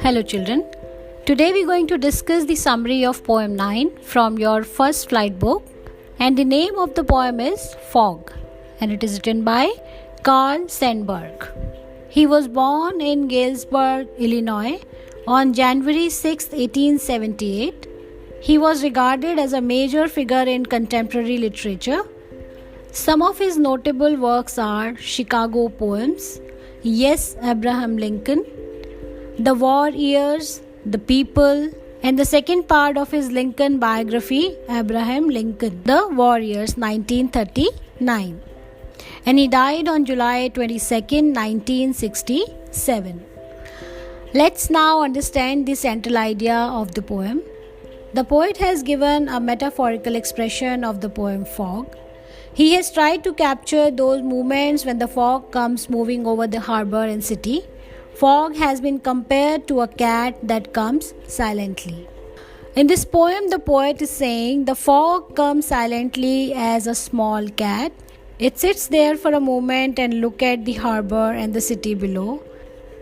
Hello children. Today we are going to discuss the summary of poem 9 from your first flight book, and the name of the poem is Fog, and it is written by Carl Sandburg. He was born in Galesburg, Illinois on January 6, 1878. He was regarded as a major figure in contemporary literature. Some of his notable works are Chicago Poems, Yes, Abraham Lincoln, The War Years, The People, and the second part of his Lincoln biography, Abraham Lincoln, The War Years 1939. And he died on July 22nd, 1967. Let's now understand the central idea of the poem. The poet has given a metaphorical expression of the poem Fog. He has tried to capture those moments when the fog comes moving over the harbor and city. Fog has been compared to a cat that comes silently. In this poem, the poet is saying the fog comes silently as a small cat. It sits there for a moment and looks at the harbor and the city below.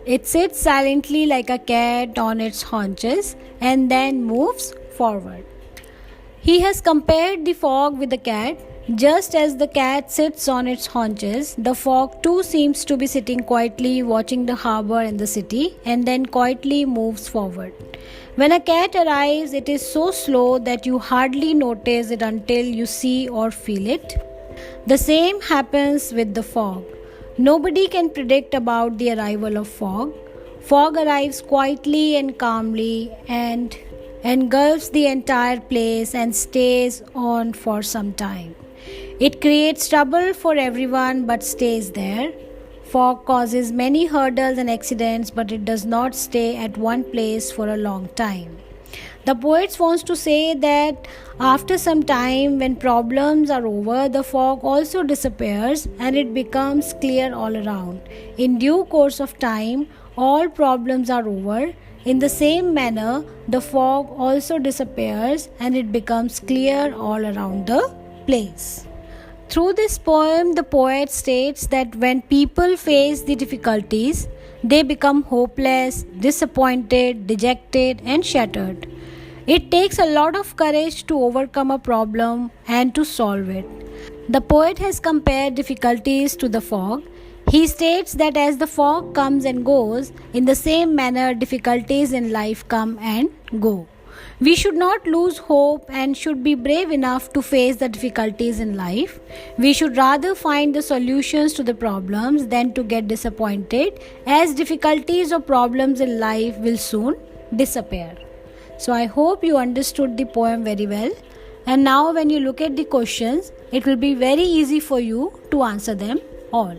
It sits silently like a cat on its haunches and then moves forward. He has compared the fog with the cat. Just as the cat sits on its haunches, the fog too seems to be sitting quietly watching the harbor and the city and then quietly moves forward. When a cat arrives, it is so slow that you hardly notice it until you see or feel it. The same happens with the fog. Nobody can predict about the arrival of fog. Fog arrives quietly and calmly and engulfs the entire place and stays on for some time. It creates trouble for everyone but stays there. Fog causes many hurdles and accidents, but it does not stay at one place for a long time. The poet wants to say that after some time, when problems are over, the fog also disappears and it becomes clear all around. In due course of time, all problems are over. In the same manner, the fog also disappears and it becomes clear all around the place. Through this poem, the poet states that when people face the difficulties, they become hopeless, disappointed, dejected, and shattered. It takes a lot of courage to overcome a problem and to solve it. The poet has compared difficulties to the fog. He states that as the fog comes and goes, in the same manner difficulties in life come and go. We should not lose hope and should be brave enough to face the difficulties in life. We should rather find the solutions to the problems than to get disappointed, as difficulties or problems in life will soon disappear. So I hope you understood the poem very well. And now when you look at the questions, it will be very easy for you to answer them all.